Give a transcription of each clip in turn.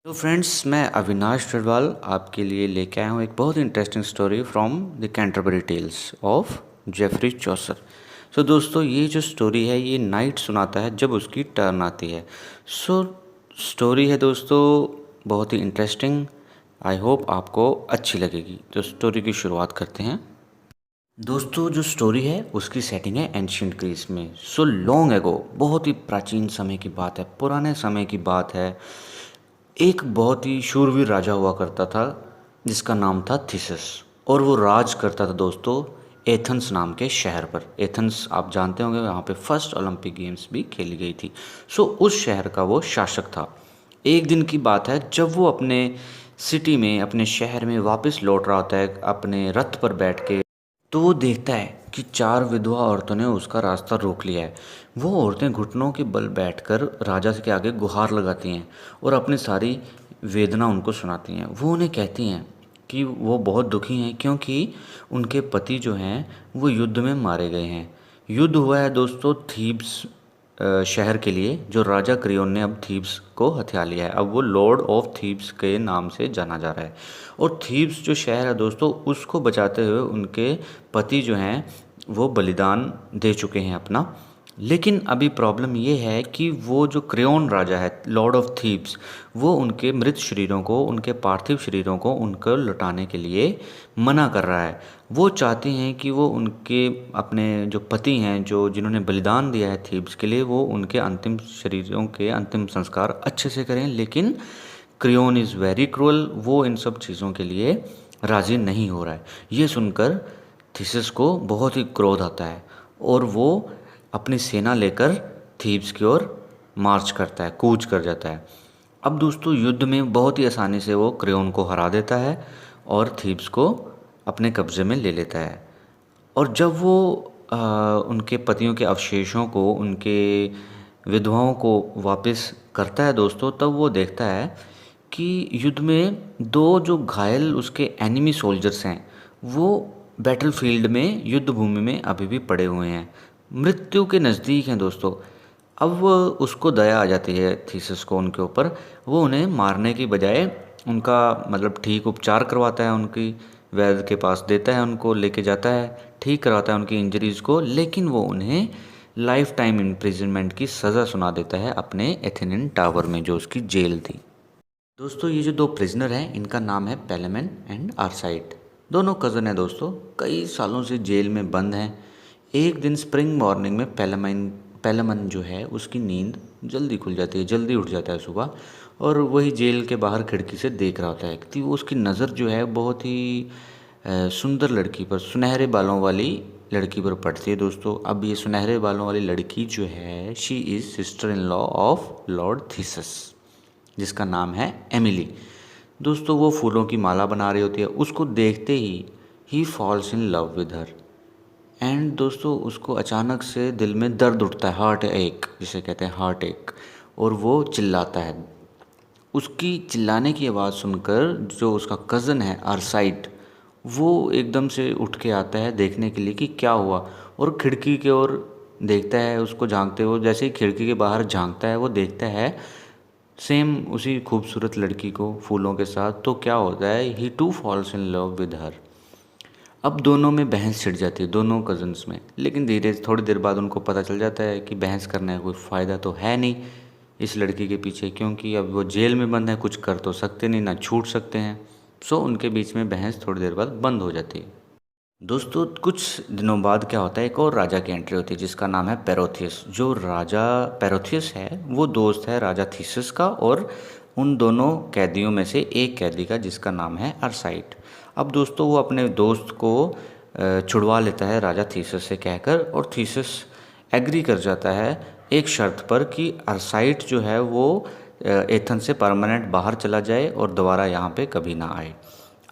तो फ्रेंड्स, मैं अविनाश टरवाल आपके लिए लेके आया हूँ एक बहुत interesting story from the Canterbury tales of Geoffrey Chaucer. So दोस्तों, ये जो स्टोरी है ये नाइट सुनाता है जब उसकी टर्न आती है। सो स्टोरी है दोस्तों बहुत ही इंटरेस्टिंग। आई होप आपको अच्छी लगेगी। तो स्टोरी की शुरुआत करते हैं। दोस्तों, जो स्टोरी है उसकी सेटिंग है एंशियंट ग्रीस में। सो लॉन्ग एगो, बहुत ही प्राचीन समय की बात है, पुराने समय की बात है। एक बहुत ही शूरवीर राजा हुआ करता था जिसका नाम था थीसिस। और वो राज करता था दोस्तों एथेंस नाम के शहर पर। एथेंस आप जानते होंगे, वहाँ पे फर्स्ट ओलंपिक गेम्स भी खेली गई थी। सो उस शहर का वो शासक था। एक दिन की बात है जब वो अपने सिटी में, अपने शहर में वापस लौट रहा होता है अपने रथ पर बैठ के। तो वो देखता है कि चार विधवा औरतों ने उसका रास्ता रोक लिया है। वो औरतें घुटनों के बल बैठकर राजा के आगे गुहार लगाती हैं और अपनी सारी वेदना उनको सुनाती हैं। वो उन्हें कहती हैं कि वो बहुत दुखी हैं क्योंकि उनके पति जो हैं वो युद्ध में मारे गए हैं। युद्ध हुआ है दोस्तों थीब्स शहर के लिए, जो राजा क्रियोन ने अब थीब्स को हथिया लिया है। अब वो लॉर्ड ऑफ थीब्स के नाम से जाना जा रहा है। और थीब्स जो शहर है दोस्तों, उसको बचाते हुए उनके पति जो हैं वो बलिदान दे चुके हैं अपना। लेकिन अभी प्रॉब्लम ये है कि वो जो क्रेओन राजा है, लॉर्ड ऑफ थीब्स, वो उनके मृत शरीरों को, उनके पार्थिव शरीरों को उनको लौटाने के लिए मना कर रहा है। वो चाहती हैं कि वो उनके अपने जो पति हैं, जो जिन्होंने बलिदान दिया है थीब्स के लिए, वो उनके अंतिम शरीरों के अंतिम संस्कार अच्छे से करें। लेकिन क्रियोन इज़ वेरी क्रूअल, वो इन सब चीज़ों के लिए राज़ी नहीं हो रहा है। ये सुनकर थीसिस को बहुत ही क्रोध आता है और वो अपनी सेना लेकर थीब्स की ओर मार्च करता है, कूच कर जाता है। अब दोस्तों, युद्ध में बहुत ही आसानी से वो क्रेओन को हरा देता है और थीब्स को अपने कब्ज़े में ले लेता है। और जब वो उनके पतियों के अवशेषों को, उनके विधवाओं को वापस करता है दोस्तों, तब वो देखता है कि युद्ध में दो जो घायल उसके एनिमी सोल्जर्स हैं वो बैटलफील्ड में, युद्ध भूमि में अभी भी पड़े हुए हैं, मृत्यु के नज़दीक हैं दोस्तों। अब वो उसको दया आ जाती है थीसिस को उनके ऊपर। वो उन्हें मारने की बजाय उनका मतलब ठीक उपचार करवाता है, उनकी वैद्य के पास देता है, उनको लेके जाता है, ठीक करवाता है उनकी इंजरीज़ को। लेकिन वो उन्हें लाइफ टाइम इम्प्रिजनमेंट की सज़ा सुना देता है अपने एथेनियन टावर में, जो उसकी जेल थी। दोस्तों, ये जो दो प्रिजनर हैं इनका नाम है पेलेमन एंड आर्साइट। दोनों कज़न हैं दोस्तों, कई सालों से जेल में बंद हैं। एक दिन स्प्रिंग मॉर्निंग में पेलेमन जो है उसकी नींद जल्दी खुल जाती है, जल्दी उठ जाता है सुबह। और वही जेल के बाहर खिड़की से देख रहा होता है कि वो, उसकी नज़र जो है बहुत ही सुंदर लड़की पर, सुनहरे बालों वाली लड़की पर पड़ती है दोस्तों। अब ये सुनहरे बालों वाली लड़की जो है, she is sister in law of Lord thesis, जिसका नाम है एमिली। दोस्तों, वो फूलों की माला बना रही होती है। उसको देखते ही falls in love with her. And दोस्तों, उसको अचानक से दिल में दर्द उठता है, हार्ट एक, जिसे कहते हैं हार्ट एक, और वो चिल्लाता है। उसकी चिल्लाने की आवाज़ सुनकर जो उसका कज़न है आरसाइट, वो एकदम से उठ के आता है देखने के लिए कि क्या हुआ। और खिड़की की ओर देखता है, उसको झांकते हुए। जैसे ही खिड़की के बाहर झांकता है, वो देखता है सेम उसी खूबसूरत लड़की को फूलों के साथ। तो क्या होता है, he too falls in love with her. अब दोनों में बहस छिड़ जाती है, दोनों कज़न्स में। लेकिन धीरे थोड़ी देर बाद उनको पता चल जाता है कि बहस करने का कोई फ़ायदा तो है नहीं इस लड़की के पीछे, क्योंकि अब वो जेल में बंद है, कुछ कर तो सकते नहीं, ना छूट सकते हैं। सो उनके बीच में बहस थोड़ी देर बाद बंद हो जाती है। दोस्तों, कुछ दिनों बाद क्या होता है, एक और राजा की एंट्री होती है जिसका नाम है पेरोथियस। जो राजा पेरोथियस है वो दोस्त है राजा थीसिस का, और उन दोनों कैदियों में से एक कैदी का जिसका नाम है आर्साइट। अब दोस्तों, वो अपने दोस्त को छुड़वा लेता है राजा थीसिस से कहकर, और थीसिस एग्री कर जाता है एक शर्त पर कि आर्साइट जो है वो एथेंस से परमानेंट बाहर चला जाए और दोबारा यहाँ पे कभी ना आए।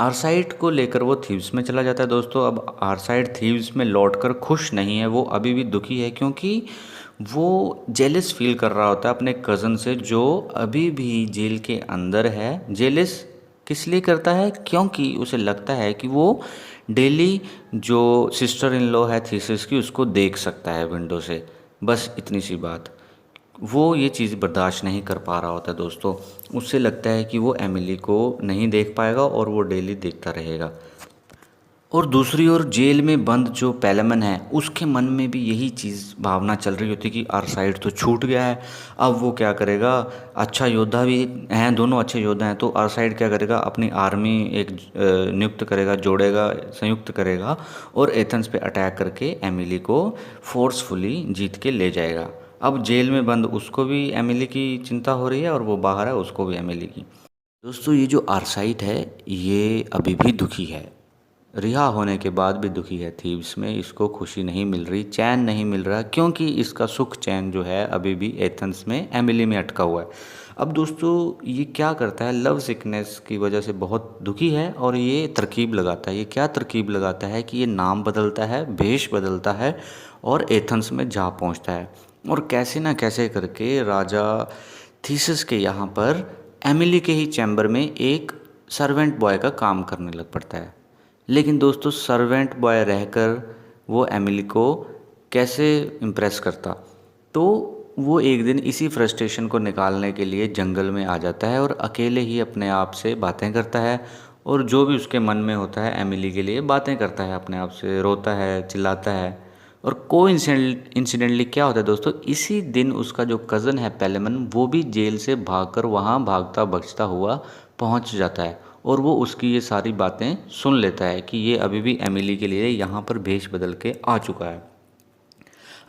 आर्साइड को लेकर वो थीव्स में चला जाता है दोस्तों। अब आर्साइड थीव्स में लौटकर खुश नहीं है, वो अभी भी दुखी है, क्योंकि वो जेलस फील कर रहा होता है अपने कज़न से जो अभी भी जेल के अंदर है। जेलस किस लिए करता है, क्योंकि उसे लगता है कि वो डेली जो सिस्टर इन लॉ है थीसिस की, उसको देख सकता है विंडो से। बस इतनी सी बात। वो ये चीज़ बर्दाश्त नहीं कर पा रहा होता है दोस्तों। उससे लगता है कि वो एमिली को नहीं देख पाएगा और वो डेली देखता रहेगा। और दूसरी ओर जेल में बंद जो पेलेमन है उसके मन में भी यही चीज़ भावना चल रही होती कि आरसाइड तो छूट गया है। अब वो क्या करेगा, अच्छा योद्धा भी हैं, दोनों अच्छे योद्धा हैं, तो आरसाइड क्या करेगा, अपनी आर्मी एक नियुक्त करेगा, जोड़ेगा, संयुक्त करेगा और एथेंस पे अटैक करके एमिली को फोर्सफुली जीत के ले जाएगा। अब जेल में बंद उसको भी एमिली की चिंता हो रही है और वो बाहर है उसको भी एमिली की। दोस्तों ये जो आरसाइड है ये अभी भी दुखी है, रिहा होने के बाद भी दुखी है। थीव्स में इसको खुशी नहीं मिल रही, चैन नहीं मिल रहा, क्योंकि इसका सुख चैन जो है अभी भी एथेंस में एमिली में अटका हुआ है। अब दोस्तों ये क्या करता है, लव सिकनेस की वजह से बहुत दुखी है और ये तरकीब लगाता है। ये क्या तरकीब लगाता है कि ये नाम बदलता है, भेष बदलता है और एथेंस में जा पहुंचता है और कैसे ना कैसे करके राजा थीसिस के यहाँ पर एमिली के ही चैम्बर में एक सर्वेंट बॉय का काम करने लग पड़ता है। लेकिन दोस्तों सर्वेंट बॉय रहकर वो एमिली को कैसे इम्प्रेस करता, तो वो एक दिन इसी फ्रस्ट्रेशन को निकालने के लिए जंगल में आ जाता है और अकेले ही अपने आप से बातें करता है और जो भी उसके मन में होता है एमिली के लिए बातें करता है, अपने आप से रोता है, चिल्लाता है। और इंसिडेंटली क्या होता है दोस्तों, इसी दिन उसका जो कज़न है पेलेमन वो भी जेल से भागकर वहाँ भागता बचता हुआ पहुँच जाता है और वो उसकी ये सारी बातें सुन लेता है कि ये अभी भी एमिली के लिए यहाँ पर भेष बदल के आ चुका है।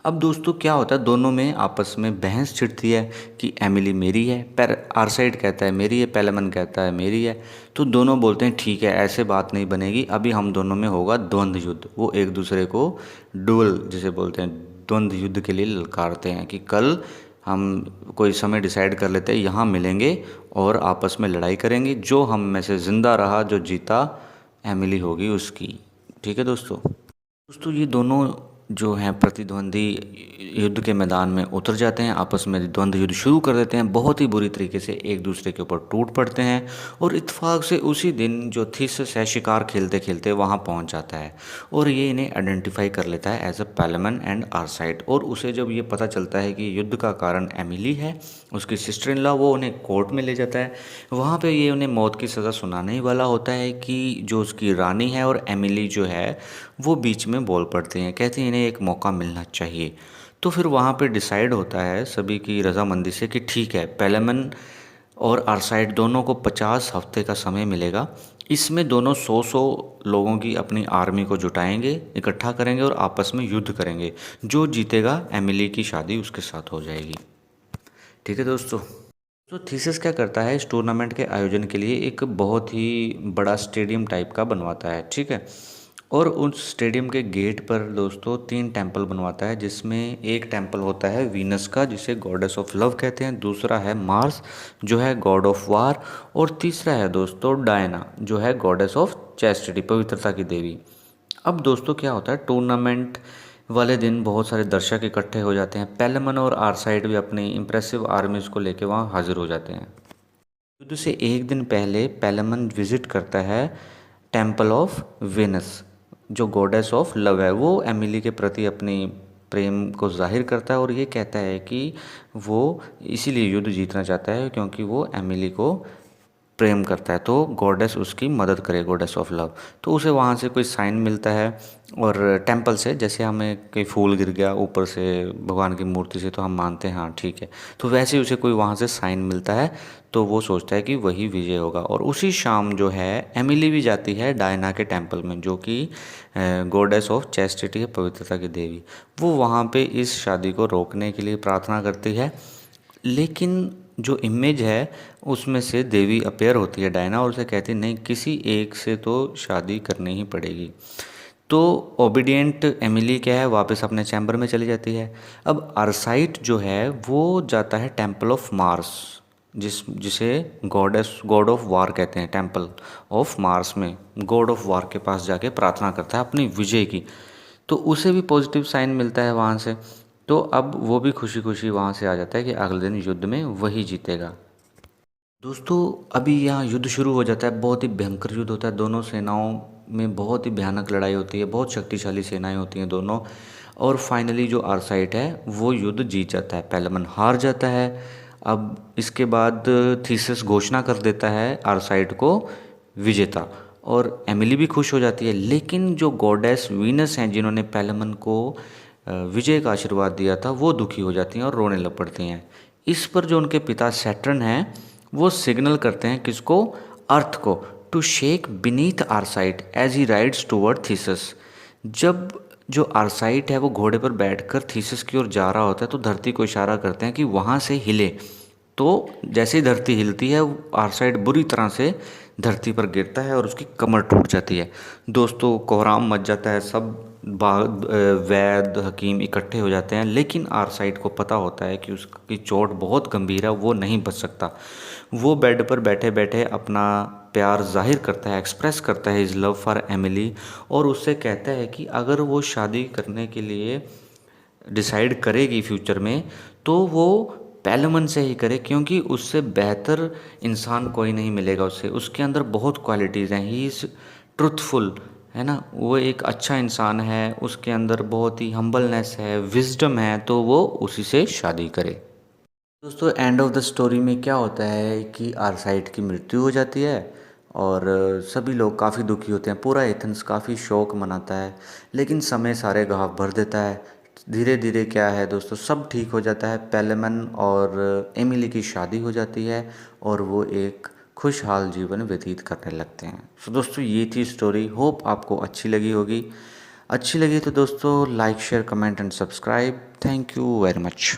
अब दोस्तों क्या होता है, दोनों में आपस में बहस छिड़ती है कि एमिली मेरी है, पर आरसाइड कहता है मेरी है, पेलेमन कहता है मेरी है। तो दोनों बोलते हैं ठीक है ऐसे बात नहीं बनेगी, अभी हम दोनों में होगा द्वंद्व युद्ध। वो एक दूसरे को डुअल जिसे बोलते हैं, द्वंद्व युद्ध के लिए ललकारते हैं कि कल हम कोई समय डिसाइड कर लेते हैं, यहाँ मिलेंगे और आपस में लड़ाई करेंगे, जो हम में से ज़िंदा रहा, जो जीता एमिली होगी उसकी। ठीक है दोस्तों। दोस्तों ये दोनों जो हैं प्रतिद्वंदी युद्ध के मैदान में उतर जाते हैं, आपस में द्वंद्व युद्ध शुरू कर देते हैं, बहुत ही बुरी तरीके से एक दूसरे के ऊपर टूट पड़ते हैं और इत्तेफाक से उसी दिन जो थीसिस है शिकार खेलते खेलते वहाँ पहुँच जाता है और ये इन्हें आइडेंटिफाई कर लेता है एज अ पेलेमन एंड आरसाइड। और उसे जब ये पता चलता है कि युद्ध का कारण एमिली है, उसकी सिस्टर इन लॉ, वो उन्हें कोर्ट में ले जाता है। वहाँ पे ये उन्हें मौत की सज़ा सुनाने ही वाला होता है कि जो उसकी रानी है और एमिली जो है वो बीच में बोल पड़ते हैं, कहते हैं इन्हें एक मौका मिलना चाहिए। तो फिर वहाँ पे डिसाइड होता है सभी की रजामंदी से कि ठीक है, पेलेमन और आरसाइड दोनों को 50 हफ्ते का समय मिलेगा, इसमें दोनों 100 लोगों की अपनी आर्मी को जुटाएंगे, इकट्ठा करेंगे और आपस में युद्ध करेंगे। जो जीतेगा एमिली की शादी उसके साथ हो जाएगी। ठीक है दोस्तों। तो थीसिस क्या करता है, इस टूर्नामेंट के आयोजन के लिए एक बहुत ही बड़ा स्टेडियम टाइप का बनवाता है। ठीक है। और उस स्टेडियम के गेट पर दोस्तों 3 टेंपल बनवाता है, जिसमें एक टेंपल होता है वीनस का जिसे गॉडेस ऑफ लव कहते हैं, दूसरा है मार्स जो है गॉड ऑफ वार और तीसरा है दोस्तों डायना जो है गॉडेस ऑफ चैस्टिटी, पवित्रता की देवी। अब दोस्तों क्या होता है, टूर्नामेंट वाले दिन बहुत सारे दर्शक इकट्ठे हो जाते हैं। पेलेमन और आरसाइड भी अपनी इम्प्रेसिव आर्मीज को लेकर वहाँ हाजिर हो जाते हैं। युद्ध से एक दिन पहले पेलेमन विजिट करता है टेम्पल ऑफ वेनस जो गॉडेस ऑफ लव है। वो एमिली के प्रति अपनी प्रेम को जाहिर करता है और ये कहता है कि वो इसीलिए युद्ध जीतना चाहता है क्योंकि वो एमिली को प्रेम करता है, तो गॉडेस उसकी मदद करे, गॉडेस ऑफ लव। तो उसे वहाँ से कोई साइन मिलता है और टेंपल से, जैसे हमें कोई फूल गिर गया ऊपर से भगवान की मूर्ति से तो हम मानते हैं हाँ ठीक है, तो वैसे ही उसे कोई वहाँ से साइन मिलता है, तो वो सोचता है कि वही विजय होगा। और उसी शाम जो है एमिली भी जाती है डायना के टेंपल में जो कि गॉडेस ऑफ चैस्टिटी है, पवित्रता की देवी। वो वहाँ पे इस शादी को रोकने के लिए प्रार्थना करती है, लेकिन जो इमेज है उसमें से देवी अपेयर होती है डायना और उसे कहती है नहीं, किसी एक से तो शादी करनी ही पड़ेगी। तो ओबीडियंट एमिली क्या है, वापस अपने चैम्बर में चली जाती है। अब आरसाइट जो है वो जाता है टेम्पल ऑफ मार्स जिसे गॉड ऑफ वार कहते हैं, टेम्पल ऑफ मार्स में गॉड ऑफ वार के पास जाके प्रार्थना करता है अपनी विजय की। तो उसे भी पॉजिटिव साइन मिलता है वहाँ से, तो अब वो भी खुशी खुशी वहाँ से आ जाता है कि अगले दिन युद्ध में वही जीतेगा। दोस्तों अभी यहाँ युद्ध शुरू हो जाता है, बहुत ही भयंकर युद्ध होता है, दोनों सेनाओं में बहुत ही भयानक लड़ाई होती है, बहुत शक्तिशाली सेनाएं होती हैं दोनों। और फाइनली जो आर्साइड है वो युद्ध जीत जाता है, पैलेमन हार जाता है। अब इसके बाद थीसिस घोषणा कर देता है आर्साइड को विजेता, और एमिली भी खुश हो जाती है। लेकिन जो गॉडेस वीनस हैं जिन्होंने पैलेमन को विजय का आशीर्वाद दिया था, वो दुखी हो जाती हैं और रोने लग पड़ती हैं। इस पर जो उनके पिता सैटर्न हैं वो सिग्नल करते हैं किसको, अर्थ को, to shake beneath Arcite as he rides toward Theseus. जब जो आर्साइड है वो घोड़े पर बैठकर थीसिस की ओर जा रहा होता है तो धरती को इशारा करते हैं कि वहाँ से हिले। तो जैसे ही धरती हिलती है आर्साइड बुरी तरह से धरती पर गिरता है और उसकी कमर टूट जाती है। दोस्तों कोहराम मच जाता है, सब वैद्य हकीम इकट्ठे हो जाते हैं, लेकिन आर्साइड को पता होता है कि उसकी चोट बहुत गंभीर है, वो नहीं बच सकता। वो बेड पर बैठे बैठे अपना प्यार जाहिर करता है, एक्सप्रेस करता है इज़ लव फॉर एमिली, और उससे कहता है कि अगर वो शादी करने के लिए डिसाइड करेगी फ्यूचर में तो वो पैलेमन से ही करे, क्योंकि उससे बेहतर इंसान कोई नहीं मिलेगा उसे। उसके अंदर बहुत क्वालिटीज़ हैं, ही इज़ ट्रुथफुल, है ना, वो एक अच्छा इंसान है, उसके अंदर बहुत ही हम्बलनेस है, विजडम है, तो वो उसी से शादी करे। दोस्तों एंड ऑफ द स्टोरी में क्या होता है कि आर्साइड की मृत्यु हो जाती है और सभी लोग काफ़ी दुखी होते हैं, पूरा एथेंस काफ़ी शोक मनाता है। लेकिन समय सारे घाव भर देता है। धीरे धीरे क्या है दोस्तों, सब ठीक हो जाता है, पैलेमन और एमिली की शादी हो जाती है और वो एक खुशहाल जीवन व्यतीत करने लगते हैं। तो दोस्तों ये थी स्टोरी, होप आपको अच्छी लगी होगी। अच्छी लगी तो दोस्तों like share comment and subscribe. Thank you very much.